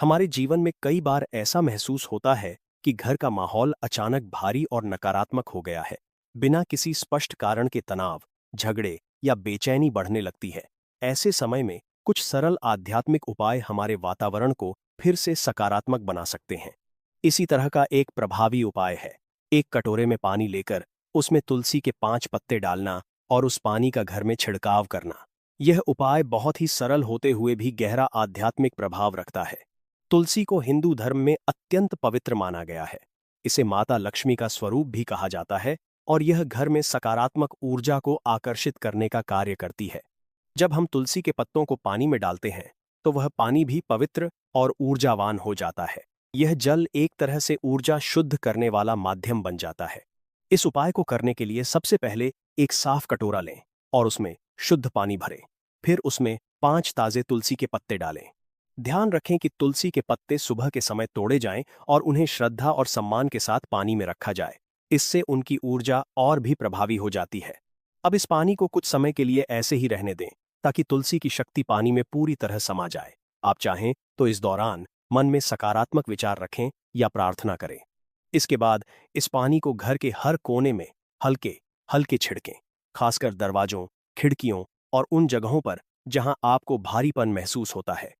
हमारे जीवन में कई बार ऐसा महसूस होता है कि घर का माहौल अचानक भारी और नकारात्मक हो गया है। बिना किसी स्पष्ट कारण के तनाव, झगड़े या बेचैनी बढ़ने लगती है। ऐसे समय में कुछ सरल आध्यात्मिक उपाय हमारे वातावरण को फिर से सकारात्मक बना सकते हैं। इसी तरह का एक प्रभावी उपाय है एक कटोरे में पानी लेकर उसमें तुलसी के 5 पत्ते डालना और उस पानी का घर में छिड़काव करना। यह उपाय बहुत ही सरल होते हुए भी गहरा आध्यात्मिक प्रभाव रखता है। तुलसी को हिंदू धर्म में अत्यंत पवित्र माना गया है। इसे माता लक्ष्मी का स्वरूप भी कहा जाता है और यह घर में सकारात्मक ऊर्जा को आकर्षित करने का कार्य करती है। जब हम तुलसी के पत्तों को पानी में डालते हैं तो वह पानी भी पवित्र और ऊर्जावान हो जाता है। यह जल एक तरह से ऊर्जा शुद्ध करने वाला माध्यम बन जाता है। इस उपाय को करने के लिए सबसे पहले एक साफ कटोरा लें और उसमें शुद्ध पानी भरें। फिर उसमें 5 ताजे तुलसी के पत्ते डालें। ध्यान रखें कि तुलसी के पत्ते सुबह के समय तोड़े जाएं और उन्हें श्रद्धा और सम्मान के साथ पानी में रखा जाए। इससे उनकी ऊर्जा और भी प्रभावी हो जाती है। अब इस पानी को कुछ समय के लिए ऐसे ही रहने दें ताकि तुलसी की शक्ति पानी में पूरी तरह समा जाए। आप चाहें तो इस दौरान मन में सकारात्मक विचार रखें या प्रार्थना करें। इसके बाद इस पानी को घर के हर कोने में हल्के हल्के छिड़कें, खासकर दरवाजों, खिड़कियों और उन जगहों पर जहां आपको भारीपन महसूस होता है।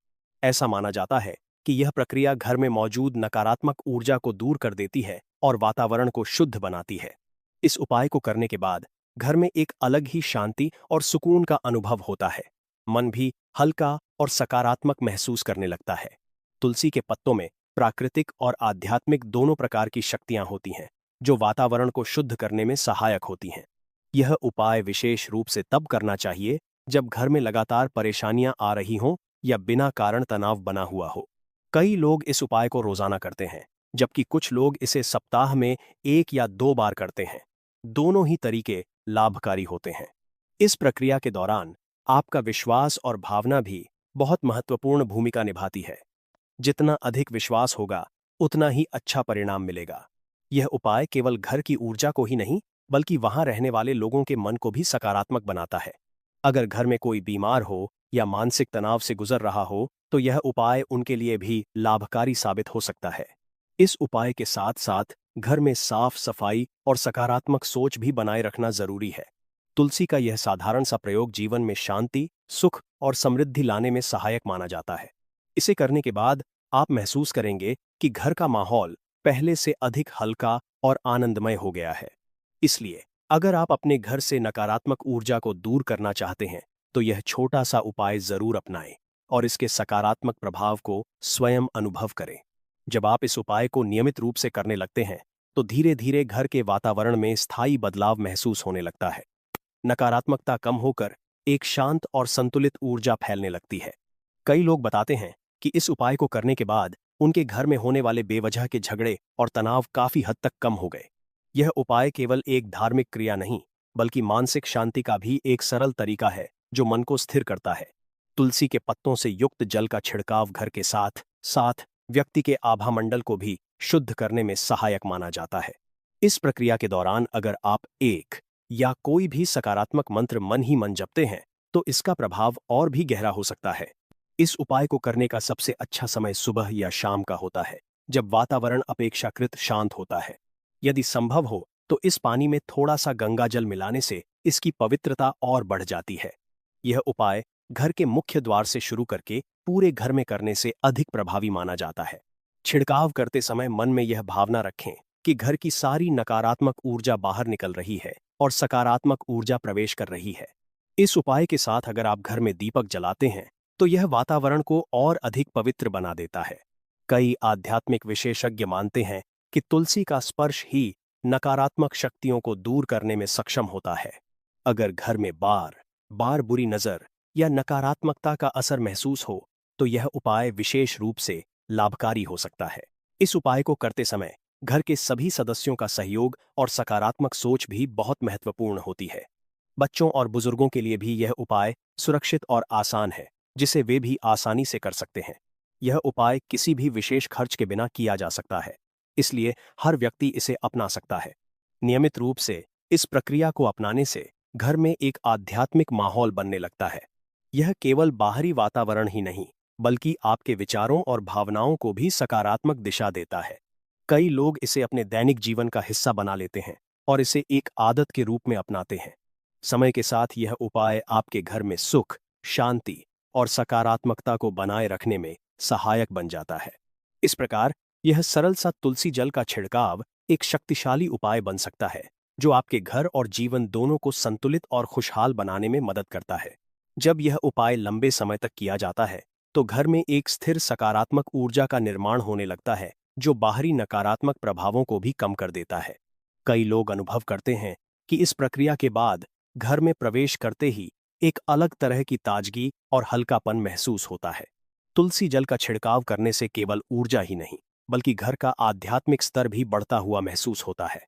ऐसा माना जाता है कि यह प्रक्रिया घर में मौजूद नकारात्मक ऊर्जा को दूर कर देती है और वातावरण को शुद्ध बनाती है। इस उपाय को करने के बाद घर में एक अलग ही शांति और सुकून का अनुभव होता है। मन भी हल्का और सकारात्मक महसूस करने लगता है। तुलसी के पत्तों में प्राकृतिक और आध्यात्मिक दोनों प्रकार की शक्तियां होती हैं, जो वातावरण को शुद्ध करने में सहायक होती हैं। यह उपाय विशेष रूप से तब करना चाहिए जब घर में लगातार परेशानियां आ रही हों या बिना कारण तनाव बना हुआ हो। कई लोग इस उपाय को रोजाना करते हैं, जबकि कुछ लोग इसे सप्ताह में 1 या 2 बार करते हैं। दोनों ही तरीके लाभकारी होते हैं। इस प्रक्रिया के दौरान आपका विश्वास और भावना भी बहुत महत्वपूर्ण भूमिका निभाती है। जितना अधिक विश्वास होगा, उतना ही अच्छा परिणाम मिलेगा। यह उपाय केवल घर की ऊर्जा को ही नहीं, बल्कि वहां रहने वाले लोगों के मन को भी सकारात्मक बनाता है। अगर घर में कोई बीमार हो या मानसिक तनाव से गुजर रहा हो, तो यह उपाय उनके लिए भी लाभकारी साबित हो सकता है। इस उपाय के साथ साथ घर में साफ सफाई और सकारात्मक सोच भी बनाए रखना जरूरी है। तुलसी का यह साधारण सा प्रयोग जीवन में शांति, सुख और समृद्धि लाने में सहायक माना जाता है। इसे करने के बाद आप महसूस करेंगे कि घर का माहौल पहले से अधिक हल्का और आनंदमय हो गया है। इसलिए अगर आप अपने घर से नकारात्मक ऊर्जा को दूर करना चाहते हैं, तो यह छोटा सा उपाय जरूर अपनाएं और इसके सकारात्मक प्रभाव को स्वयं अनुभव करें। जब आप इस उपाय को नियमित रूप से करने लगते हैं, तो धीरे धीरे घर के वातावरण में स्थायी बदलाव महसूस होने लगता है। नकारात्मकता कम होकर एक शांत और संतुलित ऊर्जा फैलने लगती है। कई लोग बताते हैं कि इस उपाय को करने के बाद उनके घर में होने वाले बेवजह के झगड़े और तनाव काफी हद तक कम हो गए। यह उपाय केवल एक धार्मिक क्रिया नहीं, बल्कि मानसिक शांति का भी एक सरल तरीका है जो मन को स्थिर करता है। तुलसी के पत्तों से युक्त जल का छिड़काव घर के साथ साथ व्यक्ति के आभा मंडल को भी शुद्ध करने में सहायक माना जाता है। इस प्रक्रिया के दौरान अगर आप एक या कोई भी सकारात्मक मंत्र मन ही मन जपते हैं, तो इसका प्रभाव और भी गहरा हो सकता है। इस उपाय को करने का सबसे अच्छा समय सुबह या शाम का होता है, जब वातावरण अपेक्षाकृत शांत होता है। यदि संभव हो तो इस पानी में थोड़ा सा गंगा जल मिलाने से इसकी पवित्रता और बढ़ जाती है। यह उपाय घर के मुख्य द्वार से शुरू करके पूरे घर में करने से अधिक प्रभावी माना जाता है। छिड़काव करते समय मन में यह भावना रखें कि घर की सारी नकारात्मक ऊर्जा बाहर निकल रही है और सकारात्मक ऊर्जा प्रवेश कर रही है। इस उपाय के साथ अगर आप घर में दीपक जलाते हैं, तो यह वातावरण को और अधिक पवित्र बना देता है। कई आध्यात्मिक विशेषज्ञ मानते हैं कि तुलसी का स्पर्श ही नकारात्मक शक्तियों को दूर करने में सक्षम होता है। अगर घर में बार बार बुरी नजर या नकारात्मकता का असर महसूस हो, तो यह उपाय विशेष रूप से लाभकारी हो सकता है। इस उपाय को करते समय घर के सभी सदस्यों का सहयोग और सकारात्मक सोच भी बहुत महत्वपूर्ण होती है। बच्चों और बुजुर्गों के लिए भी यह उपाय सुरक्षित और आसान है, जिसे वे भी आसानी से कर सकते हैं। यह उपाय किसी भी विशेष खर्च के बिना किया जा सकता है, इसलिए हर व्यक्ति इसे अपना सकता है। नियमित रूप से इस प्रक्रिया को अपनाने से घर में एक आध्यात्मिक माहौल बनने लगता है। यह केवल बाहरी वातावरण ही नहीं, बल्कि आपके विचारों और भावनाओं को भी सकारात्मक दिशा देता है। कई लोग इसे अपने दैनिक जीवन का हिस्सा बना लेते हैं और इसे एक आदत के रूप में अपनाते हैं। समय के साथ यह उपाय आपके घर में सुख, शांति और सकारात्मकता को बनाए रखने में सहायक बन जाता है। इस प्रकार यह सरल सा तुलसी जल का छिड़काव एक शक्तिशाली उपाय बन सकता है, जो आपके घर और जीवन दोनों को संतुलित और खुशहाल बनाने में मदद करता है। जब यह उपाय लंबे समय तक किया जाता है, तो घर में एक स्थिर सकारात्मक ऊर्जा का निर्माण होने लगता है, जो बाहरी नकारात्मक प्रभावों को भी कम कर देता है। कई लोग अनुभव करते हैं कि इस प्रक्रिया के बाद घर में प्रवेश करते ही एक अलग तरह की ताजगी और हल्कापन महसूस होता है। तुलसी जल का छिड़काव करने से केवल ऊर्जा ही नहीं, बल्कि घर का आध्यात्मिक स्तर भी बढ़ता हुआ महसूस होता है।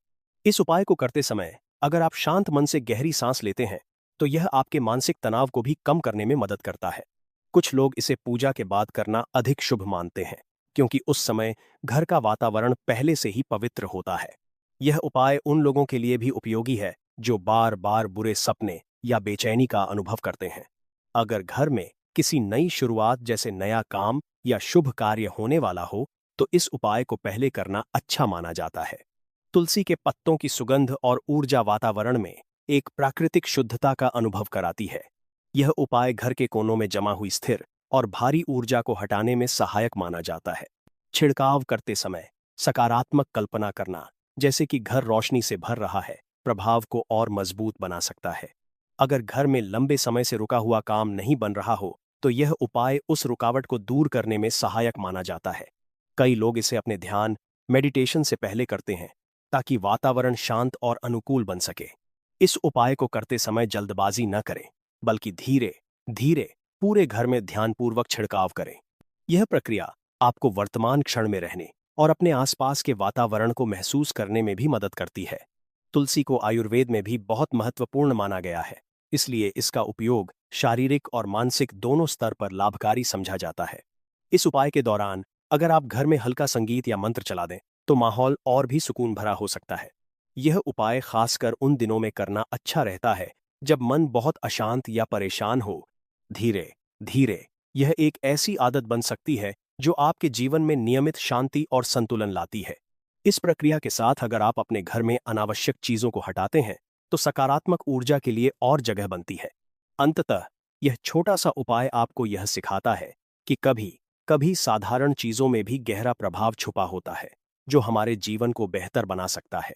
इस उपाय को करते समय अगर आप शांत मन से गहरी सांस लेते हैं, तो यह आपके मानसिक तनाव को भी कम करने में मदद करता है। कुछ लोग इसे पूजा के बाद करना अधिक शुभ मानते हैं, क्योंकि उस समय घर का वातावरण पहले से ही पवित्र होता है। यह उपाय उन लोगों के लिए भी उपयोगी है जो बार बार बुरे सपने या बेचैनी का अनुभव करते हैं। अगर घर में किसी नई शुरुआत जैसे नया काम या शुभ कार्य होने वाला हो, तो इस उपाय को पहले करना अच्छा माना जाता है। तुलसी के पत्तों की सुगंध और ऊर्जा वातावरण में एक प्राकृतिक शुद्धता का अनुभव कराती है। यह उपाय घर के कोनों में जमा हुई स्थिर और भारी ऊर्जा को हटाने में सहायक माना जाता है। छिड़काव करते समय सकारात्मक कल्पना करना, जैसे कि घर रोशनी से भर रहा है, प्रभाव को और मजबूत बना सकता है। अगर घर में लंबे समय से रुका हुआ काम नहीं बन रहा हो, तो यह उपाय उस रुकावट को दूर करने में सहायक माना जाता है। कई लोग इसे अपने ध्यान, मेडिटेशन से पहले करते हैं, ताकि वातावरण शांत और अनुकूल बन सके। इस उपाय को करते समय जल्दबाजी न करें, बल्कि धीरे धीरे पूरे घर में ध्यानपूर्वक छिड़काव करें। यह प्रक्रिया आपको वर्तमान क्षण में रहने और अपने आसपास के वातावरण को महसूस करने में भी मदद करती है। तुलसी को आयुर्वेद में भी बहुत महत्वपूर्ण माना गया है, इसलिए इसका उपयोग शारीरिक और मानसिक दोनों स्तर पर लाभकारी समझा जाता है। इस उपाय के दौरान अगर आप घर में हल्का संगीत या मंत्र चला दें, तो माहौल और भी सुकून भरा हो सकता है। यह उपाय खासकर उन दिनों में करना अच्छा रहता है जब मन बहुत अशांत या परेशान हो। धीरे धीरे यह एक ऐसी आदत बन सकती है जो आपके जीवन में नियमित शांति और संतुलन लाती है। इस प्रक्रिया के साथ अगर आप अपने घर में अनावश्यक चीजों को हटाते हैं, तो सकारात्मक ऊर्जा के लिए और जगह बनती है। अंततः यह छोटा सा उपाय आपको यह सिखाता है कि कभी कभी साधारण चीजों में भी गहरा प्रभाव छुपा होता है, जो हमारे जीवन को बेहतर बना सकता है।